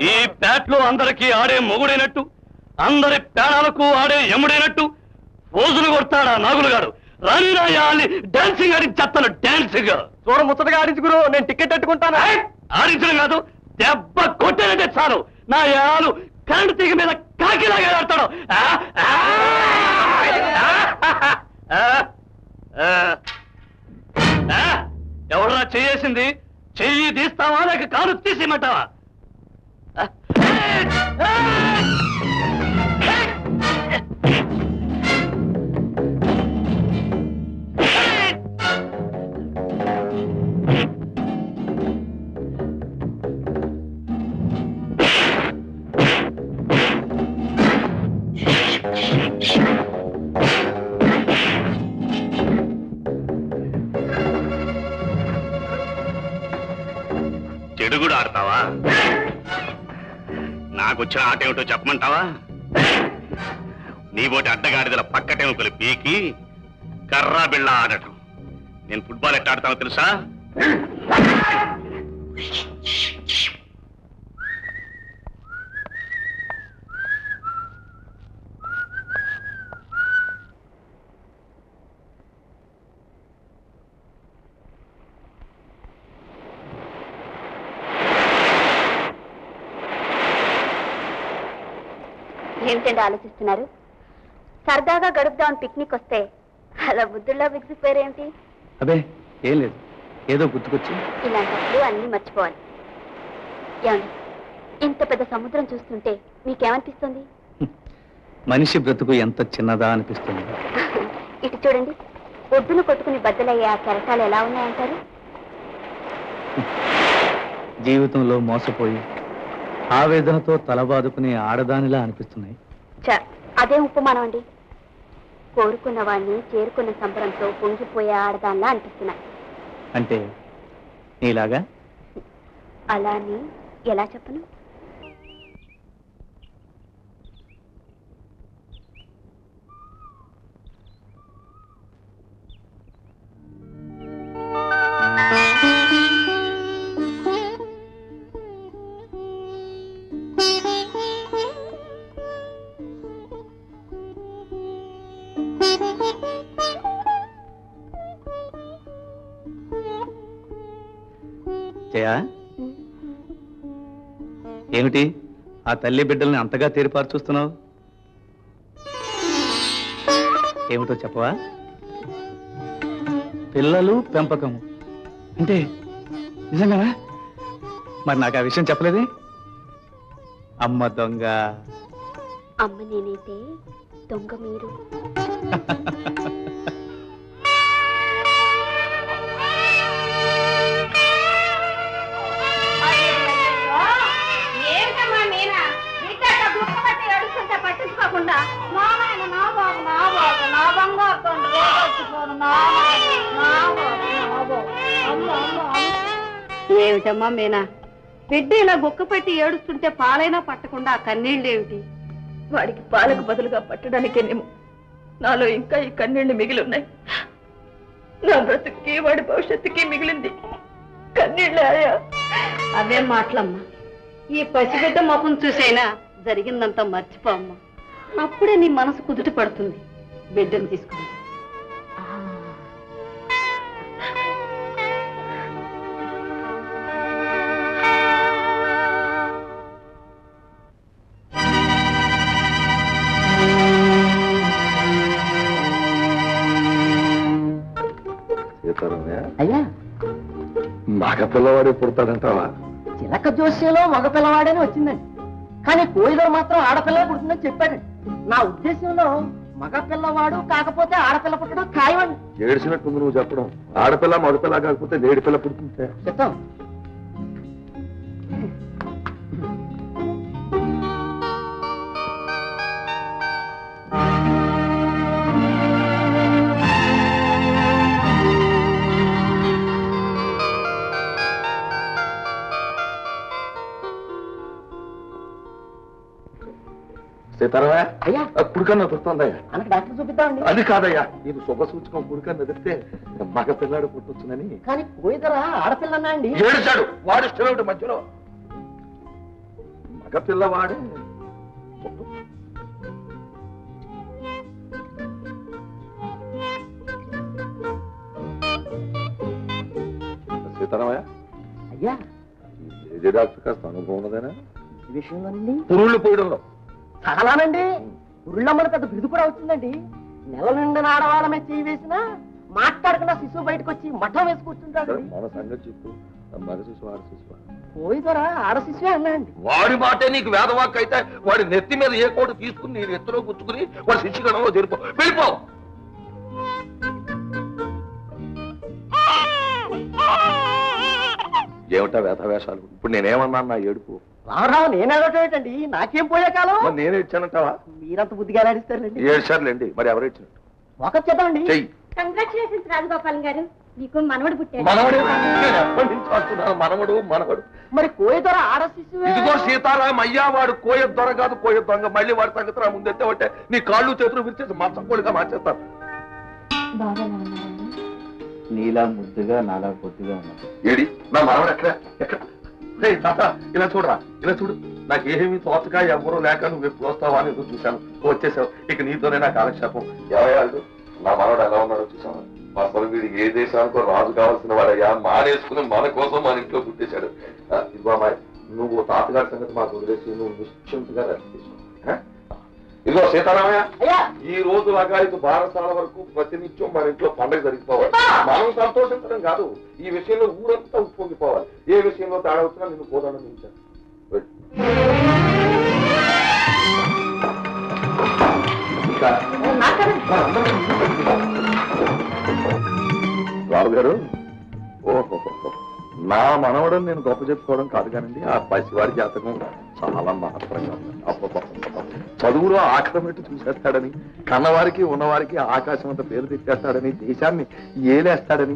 ఈ ప్యాట్లో అందరికీ ఆడే మొగుడైనట్టు అందరి ప్రాణాలకు ఆడే యముడైనట్టు రోజులు కొడతాడా నాగులుగాడు రాని డాన్సింగ్ ఆడించేస్తాను డాన్సింగ్ చూడ ముచ్చటగా ఆడించుకురు నేను టికెట్ పెట్టుకుంటాను ఆడించడం కాదు దెబ్బ కొట్టానంటే చాలు నా యాలు కరెంటు తీగ మీద కాకిలాగా ఆడతాడు ఎవడరా చేసింది చెయ్యి తీస్తావా లేక కాలు తీసేయమంటావా చెడు కూడా ఆడతావా నాకొచ్చిన ఆట ఏమిటో చెప్పమంటావా నీ బోటి అడ్డగాడిదల పక్కటెముకలు పీకి కర్రా బిళ్ళ ఆడటం నేను ఫుట్బాల్ ఎట్ట ఆడతానో తెలుసా ఏమిటండి ఆలోచిస్తున్నారు సరదాగా గడుపుదామని పిక్నిక్ వస్తే అలా బుద్ధుల్లో బిగిసిపోయారేమిటి అదే ఏం లేదు ఏదో గుర్తుకొచ్చి ఇలాంటప్పుడు అన్నీ మర్చిపోవాలి ఏమండి ఇంత పెద్ద సముద్రం చూస్తుంటే మీకేమనిపిస్తుంది మనిషి బ్రతుకు ఎంత చిన్నదా అనిపిస్తుంది ఇటు చూడండి ఒడ్డును కొట్టుకుని బద్దలయ్యే ఆ కెరటాలు ఎలా ఉన్నాయంటారు జీవితంలో మోసపోయి ఆవేదనతో తలబాదుకునే ఆడదానిలా అనిపిస్తున్నాయి అదే ఉపమానం అండి కోరుకున్న వాడిని చేరుకున్న సంబరంతో పొంగిపోయే ఆడదానిలా అనిపిస్తున్నాయి అంటే నీలాగా అలాని ఎలా చెప్పను ఏమిటి ఆ తల్లి బిడ్డల్ని అంతగా తీరిపారు చూస్తున్నావు ఏమిటో చెప్పవా పిల్లలు పెంపకము అంటే నిజంగా మరి నాకు ఆ విషయం చెప్పలేదే అమ్మ దొంగ అమ్మ నేనైతే దొంగ మీరు పట్టించుకోకుండా ఏమిటమ్మా మీనా బిడ్డ ఇలా గుక్కపట్టి ఏడుస్తుంటే పాలైనా పట్టకుండా ఆ కన్నీళ్ళేమిటి వాడికి పాలకు బదులుగా పట్టడానికేనేమో నాలో ఇంకా ఈ కన్నీళ్లు మిగిలి ఉన్నాయి నా బ్రతుక్కి వాడి భవిష్యత్తుకి మిగిలింది కన్నీళ్ళే అవేం మాటలమ్మా ఈ పసిబిడ్డ ముఖం చూసైనా జరిగిందంతా మర్చిపోమ్మా అప్పుడే నీ మనసు కుదుట పడుతుంది బిడ్డను తీసుకుని అయ్యా మగ పిల్లవాడే పుడతాడంటావా చిలక జోస్యంలో మగ పిల్లవాడని వచ్చిందండి కానీ కోయిదరు మాత్రం ఆడపిల్ల పుడుతుందని చెప్పాడు నా ఉద్దేశంలో మగ పిల్లవాడు కాకపోతే ఆడపిల్ల పుట్టడం ఖాయమండి ఏడ్చినట్టుంది నువ్వు చెప్పడం ఆడపిల్ల మగపిల్ల కాకపోతే లేడి పిల్ల పుడుతుంటే చెప్తాం సీతారామయ్య అయ్యా కుడికన్నా వస్తుందయ్యా మనకు డాక్టర్ చూపిద్దామండి అది కాదయ్యా ఇది శుభ సూచకం కుడికన్నా ఎదిరితే మగ పిల్లాడు పుట్టొచ్చునని కానీ కోయిదరా ఆడపిల్ల అన్నా అండి ఏడుచాడు వాడు ఇష్టమేమిటి మధ్యలో మగ పిల్లవాడే సీతారామయ్య అయ్యా ఏజే డాక్టర్ కాస్త అనుభవం ఉన్నదేనా ఈ విషయంలోనండి పురుళ్ళు పోయడంలో చాలానండి ఉరుళ్ళమ్మని పెద్ద బిరుదు కూడా వచ్చిందండి. నెల నిండిన ఆడవాళ్ళమే చేయి వేసినా మాట్లాడుకున్న శిశువు బయటకు వచ్చి మఠం వేసి కూర్చుంటాడు. మన సంగతి చెప్పు మగ శిశువు ఆడ శిశువు పోయి ద్వారా ఆడ శిశువే అన్నాయండి. వాడి మాటే నీకు వేదవాక్ అయితే వాడి నెత్తి మీద ఏ కోటు తీసుకుని నీ ఎత్తులో గుచ్చుకుని వాడి శిష్యగణంలో చేరిపో వెళ్ళిపో. ఏమిటా వేషాలు? ఇప్పుడు నేనేమన్నాను నా ఏడుపు? రామరావు నేనేటండి నాకేం పోయే కాలం. నేను ఇచ్చానంటావా? మీరంత బుద్ధిగా ఆడిస్తారులేండి. ఏడ్చారులేండి. మరి ఎవరు ఇచ్చినట్టు ఒక చేద్దామండి. చెయ్యి. కంగ్రాచులేషన్స్ రాజగోపాల్ గారు, మీకు మనవడు పుట్టాడు. మనవడు? నేను ఎప్పటి నుంచి వస్తున్నాను మనవడు మనవడు. మరి కోయ ద్వారా ఆడ శిశువే. ఇదిగో సీతారాం అయ్యా, వాడు కోయ దొర కాదు కోయ దొంగ. మళ్ళీ వాడి సంగతి రా ముందెత్తే అంటే నీ కాళ్ళు చేతులు విరిచేసి మచ్చకోడిగా మార్చేస్తాను. నీలా ముద్దుగా నాలా పొద్దుగా ఉన్నది. ఏడి నా మనవడు ఎక్కడ ఎక్కడ? తాత ఇలా చూడరా, ఇలా చూడు. నాకు ఏమీ తోచగా ఎవరూ లేక నువ్వు ఎప్పుడు వస్తావా అని ఎదురు చూశాను. వచ్చేసావు. ఇక నీతోనే నా కాలక్షేపం. ఎవరు నా మనవడు ఎలా ఉన్నాడో చూసావా? అసలు వీడికి ఏ దేశానికో రాజు కావాల్సిన వాడయ్యా, మానేసుకుని మన కోసం మన ఇంట్లో పుట్టేశాడు. ఇదిగో అమ్మాయి, నువ్వు తాతగారి సంగతి మాకు వదిలేసి నువ్వు నిశ్చింతగా రెస్ట్ తీసుకో. ఇదిగో సీతారామయ్య, ఈ రోజు లగాయతు బారసాల వరకు ప్రతినిత్యం మన ఇంట్లో పండుగ జరిగిపోవాలి. మనం సంతోషించడం కాదు, ఈ విషయంలో ఊరంతా ఉప్పొంగిపోవాలి. ఏ విషయంలో తేడా వచ్చినా నిన్ను పోదాననించాను. రావు గారు, ఓహో, నా మనవడని నేను గొప్ప చెప్పుకోవడం కాదు కానండి, ఆ పసివాడి జాతకం చాలా మహత్తరంగా ఉంది. చదువులో ఆక్రమిట్టు చూసేస్తాడని, కన్నవారికి ఉన్నవారికి ఆకాశం అంత పేరు తెచ్చేస్తాడని, దేశాన్ని ఏలేస్తాడని.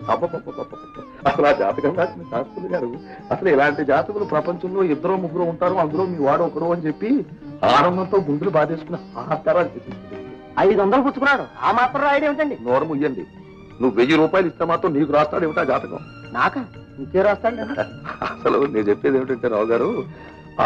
అసలు ఆ జాతకం రాసిన శాస్త్రులు గారు అసలు ఇలాంటి జాతకులు ప్రపంచంలో ఇద్దరో ముగ్గురు ఉంటారు, అందులో మీ వాడు ఒకరు అని చెప్పి ఆనందంతో గుండెలు బాధేసుకుని ఆహారాలు చేసేస్తుంది. 500 పుచ్చుకున్నాడు, ఆ మాత్రం రాయడం ఏమిటండి? నోరు ముయ్యండి. నువ్వు 1000 రూపాయలు ఇస్తే మాత్రం నీకు రాస్తాడు ఏమిటా జాతకం? నాకా? ఇంకే రాస్తాడు. అసలు నేను చెప్పేది ఏమిటంటే రావు గారు,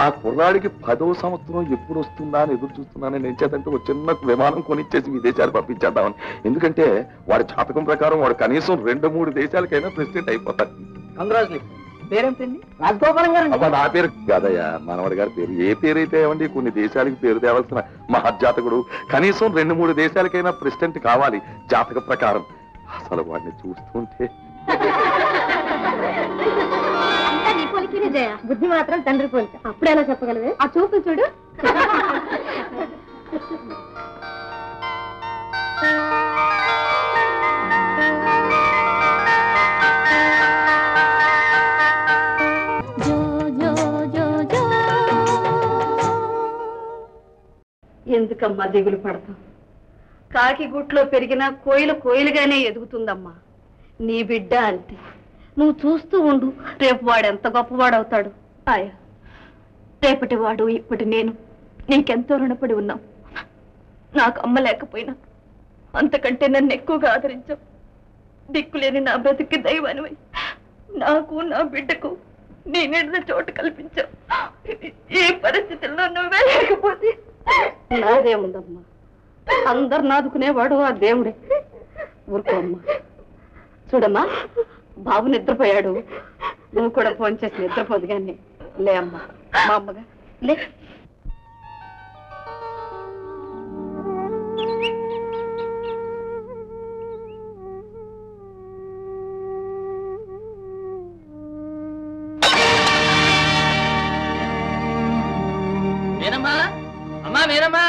ఆ కుర్రాడికి 10వ సంవత్సరం ఎప్పుడు వస్తుందా అని ఎదురు చూస్తున్నానని నేను చేతంటే ఒక చిన్న విమానం కొనిచ్చేసి విదేశాలు పంపించేద్దామని. ఎందుకంటే వాడి జాతకం ప్రకారం వాడు కనీసం 2-3 దేశాలకైనా ప్రెసిడెంట్ అయిపోతాడు. కంగ్రాచులేషన్. పేరేంటండి? రాజగోపాలం గారు. అబ్బా, నా పేరు కాదయ్యా, మనవడి గారి పేరు. ఏ పేరు అయితే ఏమండి, కొన్ని దేశాలకి పేరు తేవాల్సిన మహర్జాతకుడు కనీసం 2-3 దేశాలకైనా ప్రెసిడెంట్ కావాలి జాతక ప్రకారం. అసలు వాడిని చూస్తుంటే బుద్ధి మాత్రం తండ్రి పోలిక. అప్పుడు ఎలా చెప్పగలవే? ఆ చూపు చూడు. ఎందుకమ్మా దిగులు పడతాం? కాకి గుట్లో పెరిగినా కోయిలు కోయిలుగానే ఎదుగుతుందమ్మా. నీ బిడ్డ అంతే, నువ్వు చూస్తూ ఉండు, రేపు వాడు ఎంత గొప్పవాడవుతాడు. ఆయా, రేపటి వాడు ఇప్పటి నేను నీకెంతో రుణపడి ఉన్నాం. నాకు అమ్మ లేకపోయినా అంతకంటే నన్ను ఎక్కువగా ఆదరించావు. దిక్కులేని నా బ్రతికి దైవానివై నాకు నా బిడ్డకు నీ నిండిన చోటు కల్పించావు. ఈ పరిస్థితుల్లో నువ్వే లేకపోతే నాదేముందమ్మా, అందరు నాదుకునేవాడు ఆ దేవుడే. ఊరుకోమ్మా. చూడమ్మా, బాబు నిద్రపోయాడు, నువ్వు కూడా ఫోన్ చేసి నిద్రపోదు కానీ. లే అమ్మా, మా అమ్మగా లే. మీరమ్మా, అమ్మా మీరమ్మా.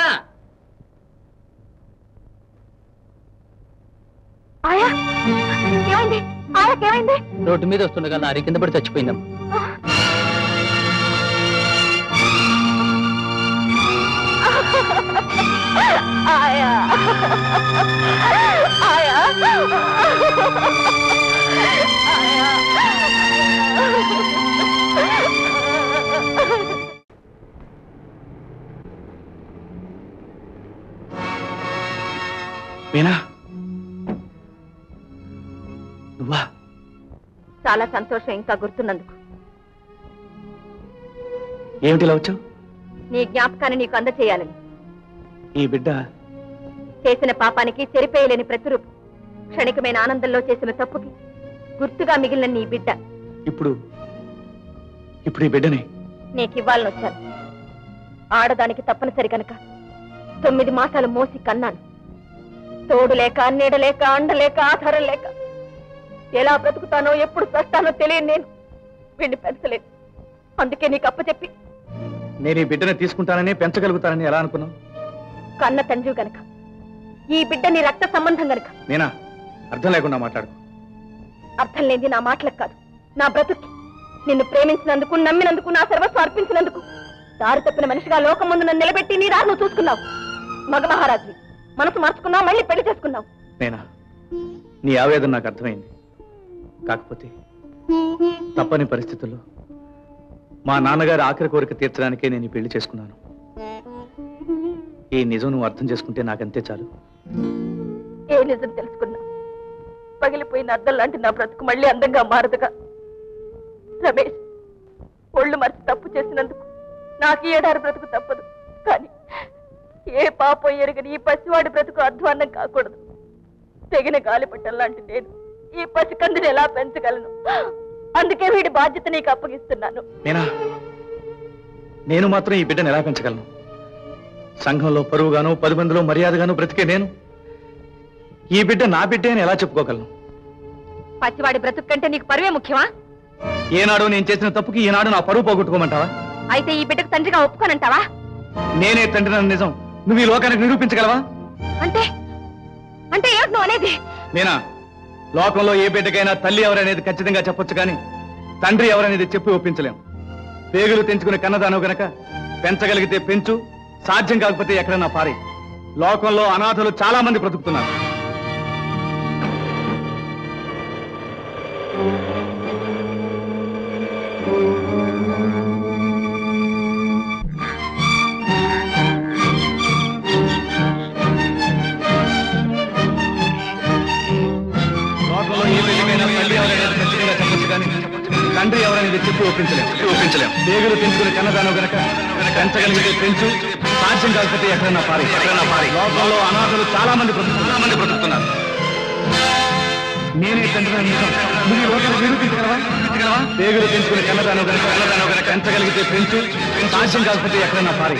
రోడ్డు మీద వస్తుండగా లారీ కింద పడి చచ్చిపోయిందమ్మా. మీనా, నువ్వా? చాలా సంతోషం ఇంకా గుర్తున్నందుకు. ఏమిటి ఇలా వచ్చావు? నీ జ్ఞాపకాన్ని నీకు అందచేయాలని. ఈ బిడ్డ చేసిన పాపానికి చెరిపేయలేని ప్రతిరూపం. క్షణికమైన ఆనందంలో చేసిన తప్పుకి గుర్తుగా మిగిలిన నీ బిడ్డ. ఇప్పుడు ఈ బిడ్డని నీకివ్వాలని వచ్చాను. ఆడదానికి తప్పనిసరి కనుక 9 మాసాలు మోసి కన్నాను. తోడు లేక, నీడ లేక, అండలేక, ఆధారం లేక ఎలా బ్రతుకుతానో ఎప్పుడు చస్తానో తెలియని నేను వీడిని పెంచలేదు. అందుకే నీకు అప్పచెప్పి నేను ఈ బిడ్డని తీసుకుంటానని పెంచగలుగుతానని ఎలా అనుకున్నావు? కన్న తండ్రి గనక, ఈ బిడ్డ నీ రక్త సంబంధం గనక. నేనా అర్థం లేకుండా మాట్లాడు. అర్థం లేని నా మాటలకు కాదు, నా బ్రతుక్కి. నిన్ను ప్రేమించినందుకు, నమ్మినందుకు, నా సర్వస్వం అర్పించినందుకు దారి తప్పిన మనిషిగా లోకం ముందు నన్ను నిలబెట్టి నీ దారి నువ్వు చూసుకున్నావు. మగ మహారాజు మనసు మార్చుకున్నావు, మళ్ళీ పెళ్లి చేసుకున్నావు. నేనా? నీ ఆవేదన నాకు అర్థమైంది. కాకపోతే తప్పని పరిస్థితుల్లో మా నాన్నగారి ఆఖరి కోరిక తీర్చడానికే నేను ఈ పెళ్లి చేసుకున్నాను. ఈ నిజం నువ్వు అర్థం చేసుకుంటే నాకంతే చాలు. ఏ నిజం తెలుసుకున్నా? పగిలిపోయిన అద్దం లాంటి నా బ్రతుకు మళ్ళీ అందంగా మారదుగా. రమేష్, ఒళ్ళు మరిచి తప్పు చేసినందుకు నాకు 7 బ్రతుకు తప్పదు. కానీ ఏ పాపం ఎరుగని ఈ పసివాడి బ్రతుకు అధ్వాన్నం కాకూడదు. తెగిన గాలిపట్టం లాంటి నేను ఈ పసికందుని ఎలా పెంచగలను? అందుకే వీడి బాధ్యత నీకు అప్పగిస్తున్నాను. నేను మాత్రం ఈ బిడ్డను ఎలా పెంచగలను? సంఘంలో పరువుగాను, 10 మందిలో మర్యాదగాను బ్రతికే నేను ఈ బిడ్డ నా బిడ్డే అని ఎలా చెప్పుకోగలను? పసివాడి బ్రతుకు కంటే నీకు పరువే ముఖ్యమా? ఏనాడు నేను చేసిన తప్పుకి ఈనాడు నా పరువు పోగొట్టుకోమంటావా? అయితే ఈ బిడ్డకు తండ్రిగా ఒప్పుకోనంటావా? నేనే తండ్రి నన్ను నిజం నువ్వు ఈ లోకానికి నిరూపించగలవా? అంటే అంటే ఏమిటి నువ్వు అనేది? నేనా? లోకంలో ఏ బిడ్డకైనా తల్లి ఎవరనేది ఖచ్చితంగా చెప్పొచ్చు, కానీ తండ్రి ఎవరనేది చెప్పి ఒప్పించలేం. పేగులు తెంచుకునే కన్నదాను గనక పెంచగలిగితే పెంచు, సాధ్యం కాకపోతే ఎక్కడన్నా పారి. లోకంలో అనాథలు చాలా మంది బ్రతుకుతున్నారు. లోకంలో ఏ బిడ్డకైనా తల్లి ఎవరనేది ఖచ్చితంగా చెప్పొచ్చు, కానీ తండ్రి ఎవరనేది చెప్పి ఒప్పించలేం. పేగులు తెంచుకునే కన్నదాను గనక పెంచగలిగితే పెంచు, సాధ్యం కాకపోతే ఎక్కడన్నా పారి. లోకంలో అనాథలు చాలా మంది బ్రతుకుతున్నారు. నేనే తండ్రి నిజం నువ్వు ఈ లోకాన్ని నిరూపించగలవా? పేగులు పెంచుకునే కన్నదాను గనక పెంచగలిగితే పెంచు, సాధ్యం కాకపోతే ఎక్కడన్నా పారి.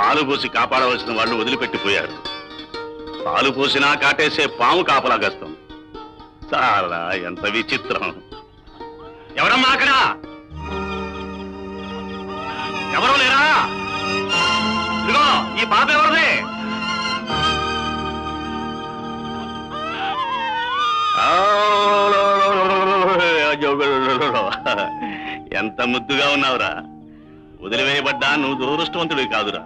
పాలు పోసి కాపాడవలసిన వాళ్ళు వదిలిపెట్టిపోయారు. పాలు పోసినా కాటేసే పాము కాపలాగస్తాం. చాలా ఎంత విచిత్రం. ఎవరమ్మా అక్కడ? ఎవరో లేరా? ఇదిగో ఈ పాప ఎవరిది? ఎంత ముద్దుగా ఉన్నావురా. వదిలివేయబడ్డా నువ్వు దురదృష్టవంతుడివి కాదురా.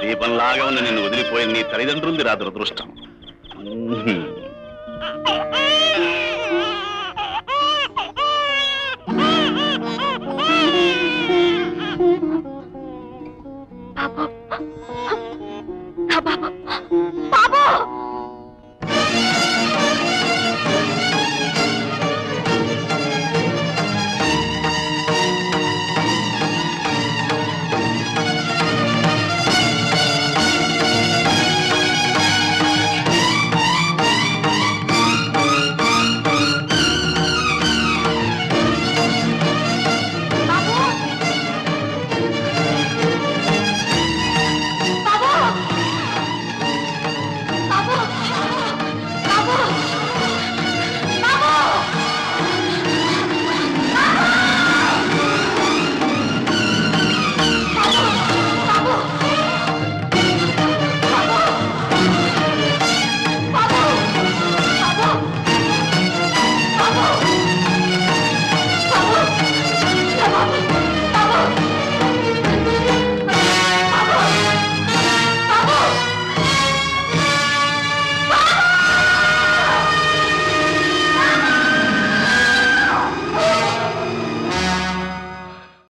దీపంలాగా ఉన్న నిన్ను వదిలిపోయిన నీ తల్లిదండ్రులది రా దురదృష్టం. బాబు